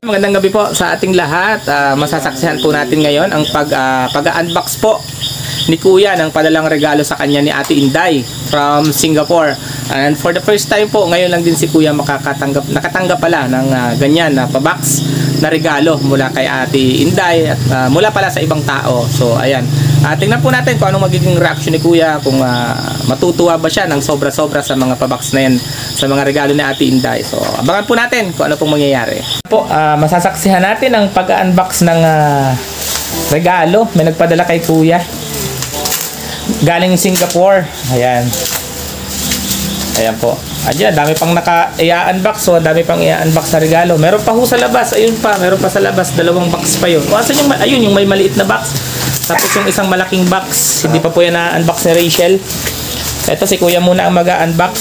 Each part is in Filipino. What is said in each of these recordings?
Magandang gabi po sa ating lahat. Masasaksihan po natin ngayon ang pag-unbox po ni Kuya ng padalang regalo sa kanya ni Ate Inday from Singapore. And for the first time po, ngayon lang din si Kuya nakatanggap pala ng ganyan na pabox na regalo mula kay Ate Inday at mula pala sa ibang tao. So ayan, tingnan po natin kung anong magiging reaction ni Kuya, kung matutuwa ba siya ng sobra-sobra sa mga pabox na yan, sa mga regalo ni Ate Inday. So abangan po natin kung ano pong mangyayari. Po, masasaksihan natin ang pag-unbox ng regalo may nagpadala kay Kuya galing Singapore. Ayan po. Ayan, dami pang i-unbox. So dami pang i-unbox na regalo. Meron pa ho sa labas. Ayun pa, meron pa sa labas. Dalawang box pa yun. O asan yung, ayun, yung may maliit na box. Tapos yung isang malaking box. Hindi pa po yan na-unbox ni Rachel. Ito si Kuya muna ang mag-unbox.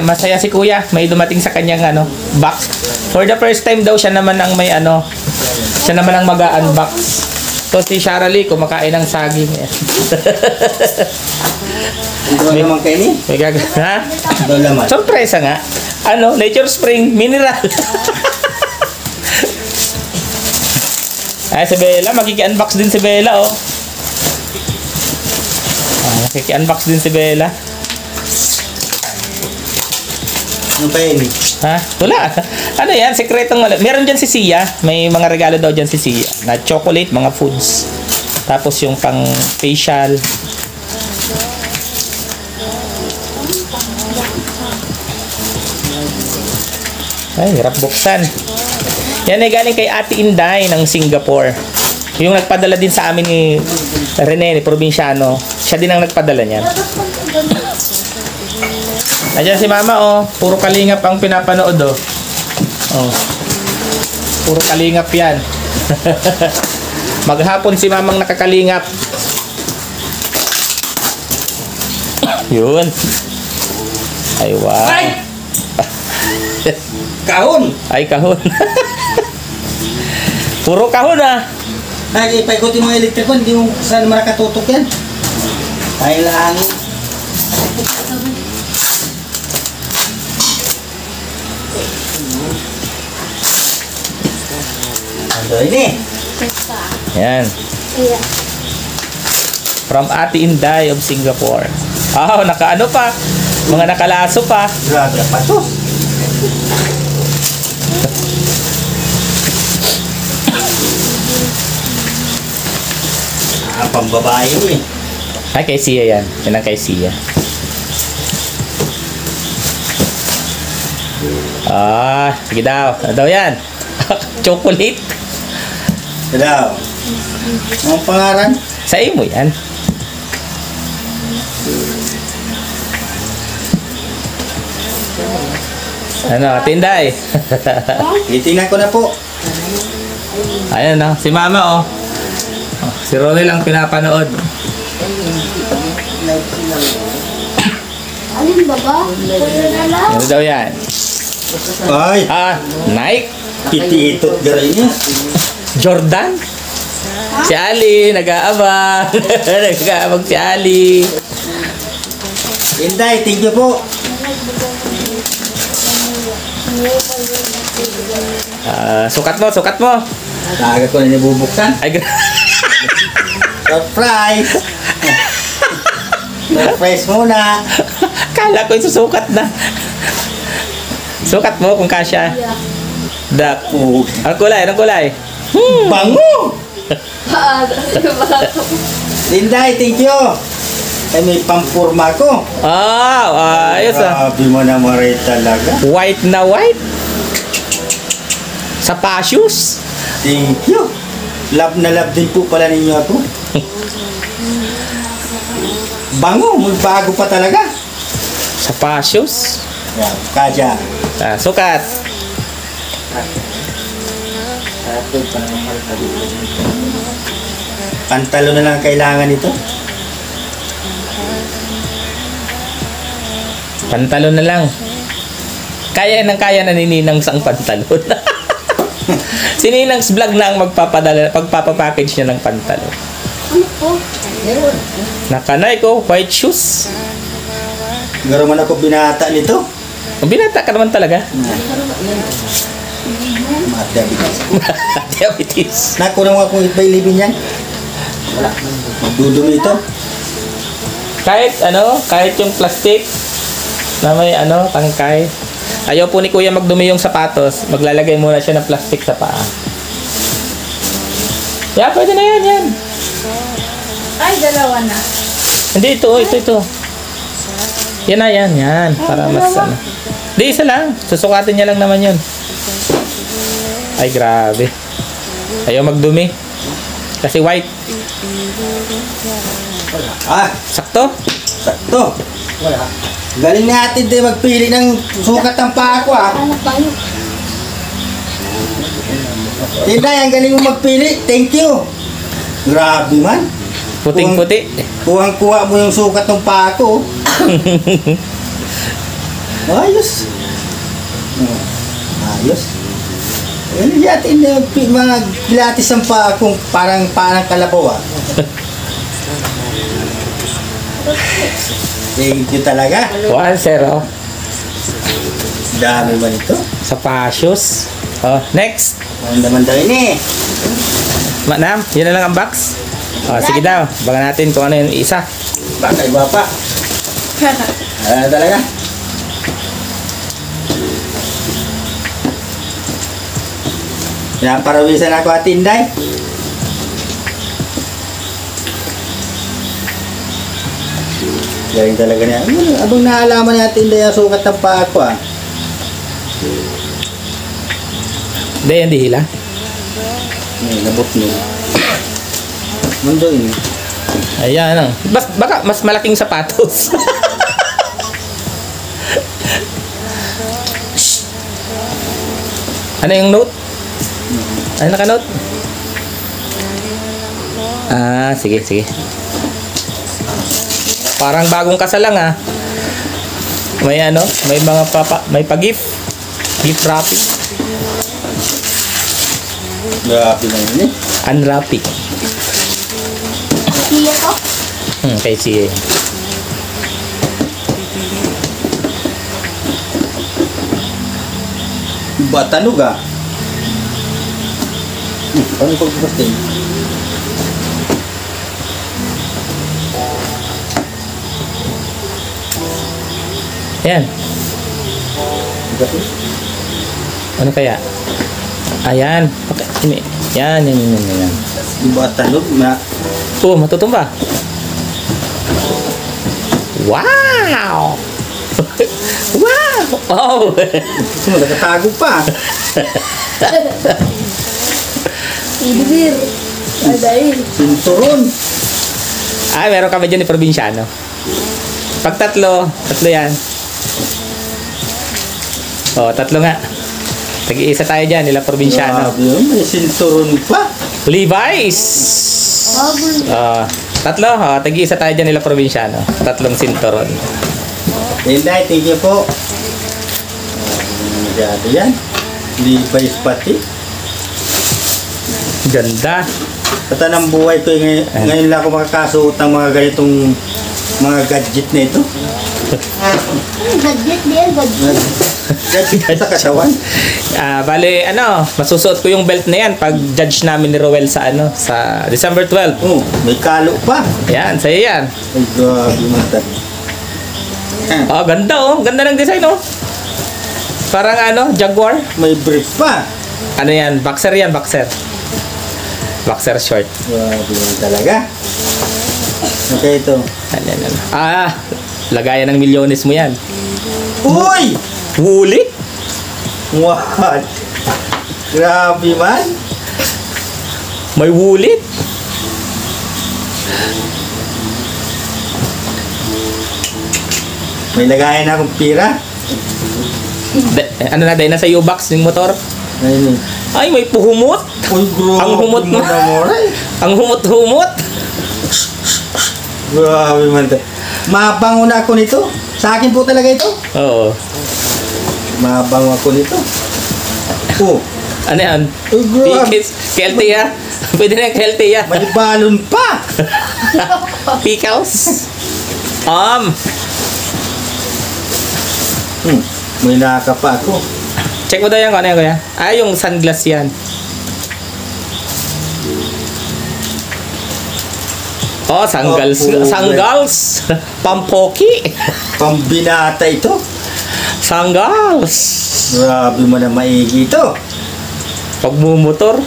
Masaya si Kuya. May dumating sa kanyang box. For the first time daw siya naman ang may siya naman ang mag-unbox. So si Shara Lee kumakain ng saging. Ito naman kayo ni? May ha? Ito naman. Sorpresa nga. Nature Spring Mineral. Ay, si Bella. Makiki-unbox din si Bella, oh. Makiki-unbox din si Bella. Ano pa yun? Ha? Wala. Ano yan? Sekretong meron dyan si Sia. May mga regalo daw dyan si Sia. Na chocolate, mga foods. Tapos yung pang facial. Ay, hirap buksan. Yan ay galing kay Ate Inday ng Singapore. Yung nagpadala din sa amin ni Rene, ni Provinciano. Siya din ang nagpadala niyan. Ayan si Mama, oh. Puro kalingap ang pinapanood, oh. Oh. Puro kalingap yan. Maghapon si Mamang nakakalingap. Yun. Ay, wow. Ay! Kahon! Ay, kahon. Puro kahon, ah. Ay, paikutin mo yung electric ko. Hindi mo saan nakatutok yan. Ay, lang. Ini. Yan. From Ate Inday of Singapore. Oh, nakaano pa. Mga nakalaso pa. Grabe pa to. Pambabae mo eh. Ay, kay Sia yan. Yan ang kay Sia. Sige daw. Ano daw yan? Chocolate. Daw. Ang pangaran? Sa imo yan. Tinday. Itingnan ko na po. Ayan na. Si Mama, oh. Si Ronel lang pinapanood. Alin ba ba? Ano daw yan? Ay! Nike. Iti-itot garay niya. Jordan. Si Ali, nag-aabang. Nag-aabang si Ali. Inday, thank you po. Sukat mo. Taga ko na nabubuksan. Ay, Surprise! Surprise muna. kala ko susukat na. Sukat mo kung kasya. Dak. Anong kulay? Bango! Linday, thank you. Ay, may pampurma ko. Ayos ah. Grabe mo na maray talaga. White na white. Sapatos. Thank you. Love na love din po pala ninyo ako. Bango, magbago pa talaga. Sapatos. Yan, kasya. Sukat. Pantalo na lang kailangan ito. Pantalon na lang. Kaya na ni Ninang sang pantalon. Si Ninang's vlog na ang pagpapapackage niya ng pantalon. Ano po? Nakanay ko, white shoes. Garo man ako binata nito. Binata ka naman talaga. Diabetes. Diabetes. Naku na mga kung itbay libin yan. Wala. Magdudumi ito. Kahit yung plastic na may tangkay. Ayaw po ni Kuya magdumi yung sapatos. Maglalagay muna siya ng plastic sa paa. Yeah, pwede na yan. Ay, dalawa na. Hindi, ito. Yan na, yan. Para mas Di, isa lang. Susukatin niya lang naman yun. Ay, grabe. Ayaw magdumi. Kasi white. Sakto? Sakto. Wala. Galing natin din magpili ng sukat ng paa ko Tinday, ang galing mo magpili. Thank you. Grabe man. Puting-puti. Kuhang-kuha mo yung sukat ng paa ko. Ayos. Ayos. Ano yatin na mga pilates ang paa kong parang kalabaw Thank you talaga. 1-0. Dami man ito. Sa Pasios. Next. Ang naman daw ini. Ma'am, yun na lang ang box. Sige daw. Baga natin kung ano yung isa. Baka iba pa. Talaga. Pinaparawisan ako at Inday. Galing talaga niya. Abang naalaman natin Inday ang sukat ng paa ko Hindi hila. Nabot mo. Mundo ini. Ayan. Baka mas malaking sapatos. Ano yung note? Ano naka-note? Sige. Parang bagong kasal lang May may mga may pa-gift. Gift wrapping. Grabe lang yun Unwrapping. Siya to? Kay siya. Batanog Paano pagpapastin? Ayan. Ano kaya? Ayan. Okay. Ini. Yan. Batanog na. Matutumba. Wow! Wow! Oh! Nakatago pa. Idibir. Adain. Sinturon. Meron kami dyan ni probinsyano. Pag tatlo yan. Tatlo nga. Tag-iisa tayo dyan, nila probinsyano. Grabe yun, may sinturon pa. Levi's! Tatlo, tag-iisa tayo dyan nila probinsyano. Tatlong sinturon. Inday, thank you po. Masyado yan. Levi's pati. Ganda. Katanang buhay ko, ngayon lang ako makakasuot ng mga ganitong mga gadget na ito. Gadget din, gadget. Gadget sa katawan. Bale, masusuot ko yung belt na yan pag judge namin ni Roel sa sa December 12. May kalo pa. Yan, sa'yo yan. Ay, grabe mata. Ganda Ganda ng design Parang Jaguar. May brief pa. Ano yan? Boxer yan, boxer. Boxer short. Grabe talaga. Okay, ito. Lagayan ng milyones mo yan. Uy! Woolly? What? Grabe man. May wulit. May lagayan na akong pira. Dahil nasa U-box yung motor. Ayun Ay, may puhumot. Uy, grabe. Ang humot mo. Ang humot-humot. Grabe man. Mabango na ako nito. Sa akin po talaga ito. Oo. Mabango ako nito. Ano yan? Uy, grabe. Healthy Pwede na yung healthy May balon pa. Pickles. May nakapa ako. Check mo daw yan kung ano yan, kuya. Ah, yung sunglass yan. Oh, sanggals. Oh, Sanggals. Pampoki. Pambinata ito. Sanggals. Grabe mo na maigi ito. Pagmumotor.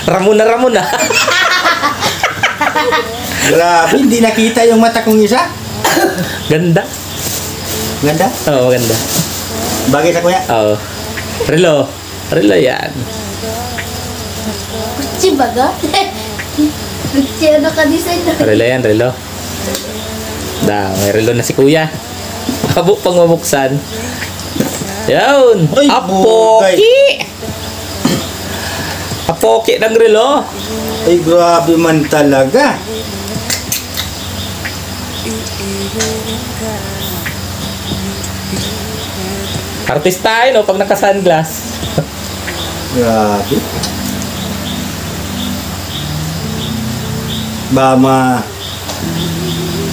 Ramon na. Grabe, hindi nakita yung mata kong isa. Ganda. Ganda. Oo, ganda. Bagay sa kuya. Oo. Relo. Relo yan. Kutsi baga? Kutsi ano ka design na? Relo yan, relo. May relo na si kuya. Habo pang mabuksan. Yun. Ay, Apoki. Apoki ng relo. Ay, grabe man talaga. Artista no pag naka-sunglass. Grabe.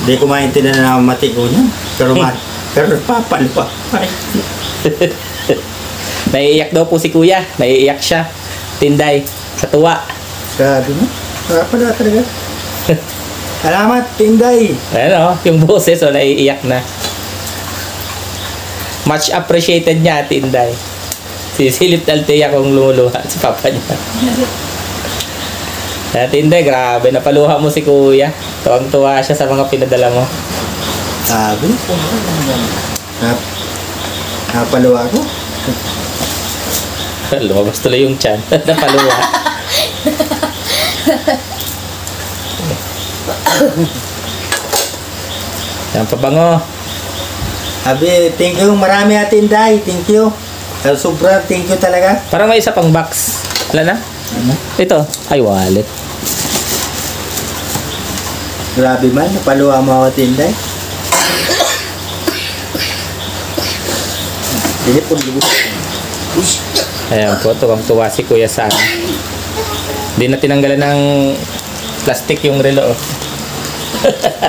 Di ko maintindihan na mati ko niyan. Pero papalpa. Naiiyak daw po si kuya. Naiiyak siya. Tinday. Sa tuwa. Grabe mo. Pala talaga. Salamat, Tinday. Ayan yung boses naiiyak na. Much appreciated niya, Tinday. Sisilip Altea kung lumuluha si papa niya. Tinday, grabe. Napaluha mo si kuya. Tuwang-tuwa siya sa mga pinadala mo. Sabi. Napaluwa ko. Lumabas tuloy yung tiyan. Napaluha. Yan, pabango. Sabi, thank you. Marami Tinday. Thank you. Sobra, thank you talaga. Parang may isa pang box. Wala na? Ito. Ay, wallet. Grabe man, napaluwa mo ako, Tinday. Hindi po, Ayan po, tuwang-tuwa si kuya sa ano. Hindi na tinanggalan ng plastic yung relo.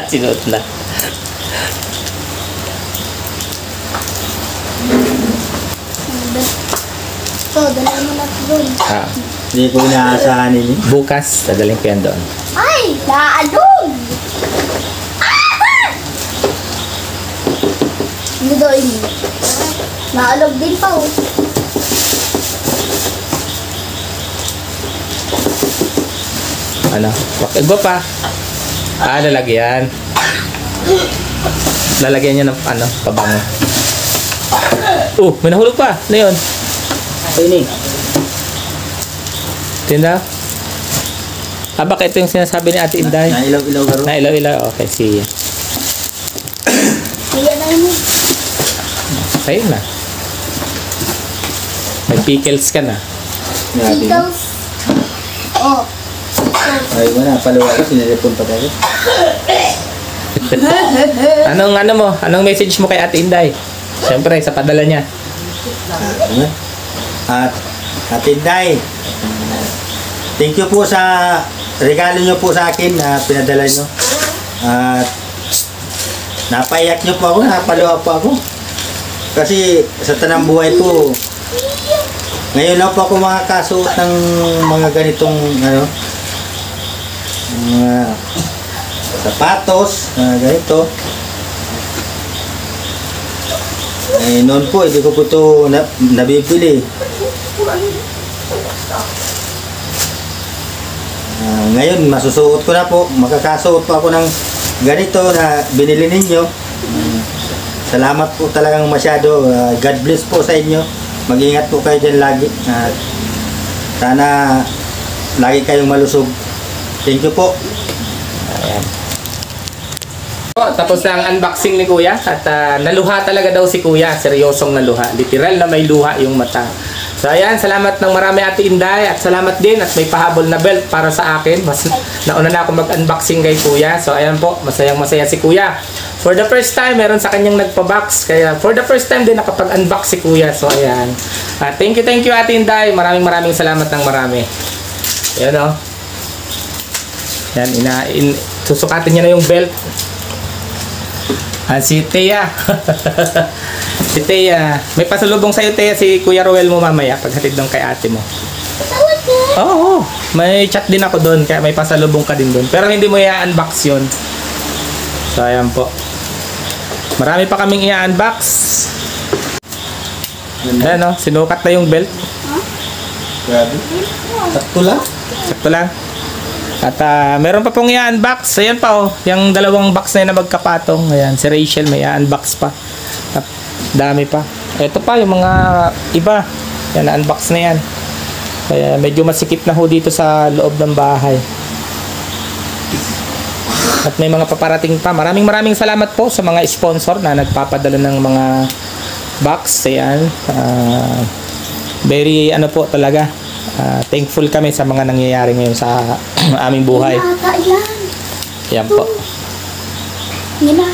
Sinuot na. So, dala mo na doon. hindi ko inaasahan ini. Bukas, dadaling ko yan doon. Ay! Naalog! Ano daw ini? Naalog din pa oh. Ano? Iba pa. Lalagyan. Lalagyan niya ng pabango. May nahulog pa. Ano yun? Ini. Tinda? Baka ito yung sinasabi ni Ate Inday? Nailaw-ilaw garo. Nailaw-ilaw. Okay, sige. Kaya na yun. Ayun na. May pickles ka na. Grabe. Pickles. Oh. Ay, wala. Paluwa ko. Sinirepon pa tayo. Anong message mo kay Ate Inday? Siyempre, sa padala niya. At Tinday, thank you po sa regalo nyo po sa akin na pinadala nyo. At napaiyak nyo po ako, napaluwa po ako. Kasi sa tanang buhay po, ngayon lang po ako makakasuot ng mga ganitong mga sapatos, ganito. Noon po, hindi ko po ito nabibili. Ngayon, masusuot ko na po. Makakasuot po ako ng ganito na binili ninyo. Salamat po talagang masyado. God bless po sa inyo. Mag-ingat po kayo dyan lagi. Sana lagi kayong malusog. Thank you po. Ayan. Tapos na ang unboxing ni Kuya at naluha talaga daw si Kuya. Seryosong naluha. Literal na may luha yung mata. So ayan, salamat ng marami Ate Inday at salamat din at may pahabol na belt para sa akin. Mas nauna na ako mag-unboxing kay Kuya. So ayan po, masayang-masaya si Kuya. For the first time, meron sa kanyang nagpa-box. Kaya for the first time din nakapag-unbox si Kuya. So ayan. Thank you Ate Inday. Maraming salamat ng marami. Ayan o. Yan, susukatin niya na yung belt. Si Thea. Si Thea. May pasalubong sa'yo, Thea, si Kuya Roel mo mamaya paghatid doon kay ate mo. Talaga? Oo. May chat din ako doon, kaya may pasalubong ka din doon. Pero hindi mo i-unbox yun. So, ayan po. Marami pa kaming i-unbox. Ayan, no? Sinukat na yung belt. Grabe. Sakto lang. Sakto lang. At meron pa pong i-unbox. Ayan pa oh. Yung dalawang box na yun na magkapatong. Ayan, si Rachel may i-unbox pa. At dami pa. Ito pa yung mga iba. Yan, na-unbox na yan. Kaya medyo masikip na ho dito sa loob ng bahay. At may mga paparating pa. Maraming salamat po sa mga sponsor na nagpapadala ng mga box. Ayan. Very ano po talaga. Thankful kami sa mga nangyayari ngayon sa aming buhay. Ginata yan. Yan po. Ginata.